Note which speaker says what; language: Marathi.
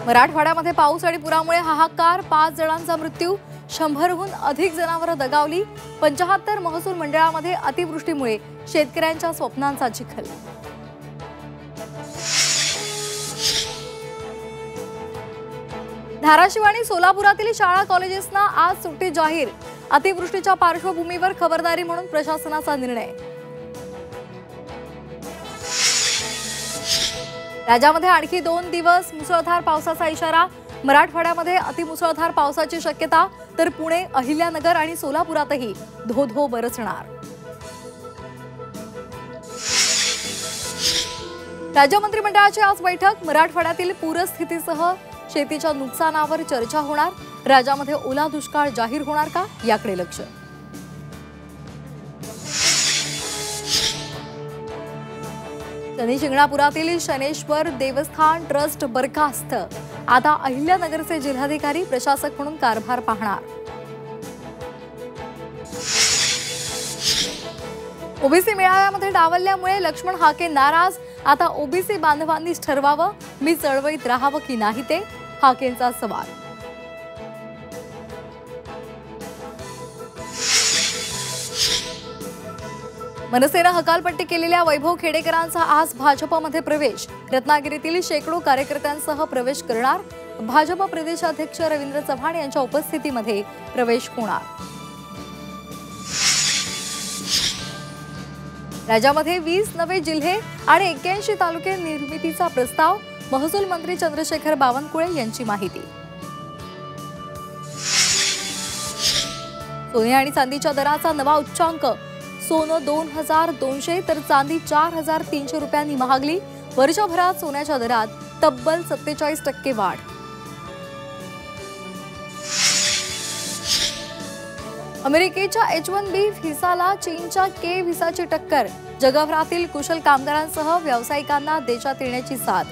Speaker 1: मराठवाड्यामध्ये पाऊस आणि पुरामुळे हाहाकार, 5 जणांचा मृत्यू, 100हून अधिक जनावरं दगावली। 75 महसूल मंडळामध्ये अतिवृष्टीमुळे शेतकऱ्यांच्या स्वप्नांचा चिखल। धाराशिव आणि सोलापुरातील शाळा कॉलेजेसना आज सुट्टी जाहीर। अतिवृष्टीच्या पार्श्वभूमीवर खबरदारी म्हणून प्रशासनाचा निर्णय। राज्यामध्ये आणखी 2 दिवस मुसळधार पावसाचा इशारा। मराठवाड्यामध्ये अतिमुसळधार पावसाची शक्यता, तर पुणे, अहिल्यानगर आणि सोलापुरातही धो-धो बरसणार। राज्य मंत्रिमंडळाची आज बैठक। मराठवाड्यातील पूरस्थितीसह शेतीच्या नुकसानावर चर्चा होणार। राज्यामध्ये ओला दुष्काळ जाहीर होणार का, याकडे लक्ष। शनी शिंगणापुरातील शनेश्वर देवस्थान ट्रस्ट बरखास्त। आता अहिल्यानगरचे जिल्हाधिकारी प्रशासक म्हणून कारभार पाहणार। ओबीसी मेळाव्यामध्ये डावलल्यामुळे लक्ष्मण हाके नाराज। आता ओबीसी बांधवांनीच ठरवावं, मी चळवळीत राहावं की नाही ते, हाकेंचा सवाल। मनसेनं हकालपट्टी केलेल्या वैभव खेडेकरांचा आज भाजपमध्ये प्रवेश। रत्नागिरीतील शेकडो कार्यकर्त्यांसह प्रवेश करणार। भाजप प्रदेशाध्यक्ष रवींद्र चव्हाण यांच्या उपस्थितीमध्ये प्रवेश होणार। राज्यामध्ये 20 नवे जिल्हे आणि 81 तालुके निर्मितीचा प्रस्ताव। महसूल मंत्री चंद्रशेखर बावनकुळे यांची माहिती। सोने आणि चांदीच्या दराचा नवा उच्चांक। सोनं 2200 तर चांदी 4300 रुपयांनी महागली। वर्षभरात सोन्याच्या दरात तब्बल 47% वाढ। अमेरिकेच्या H-1B व्हिसाला चीनच्या K व्हिसाची टक्कर। जगभरातील कुशल कामगारांसह व्यावसायिकांना देशात येण्याची साथ।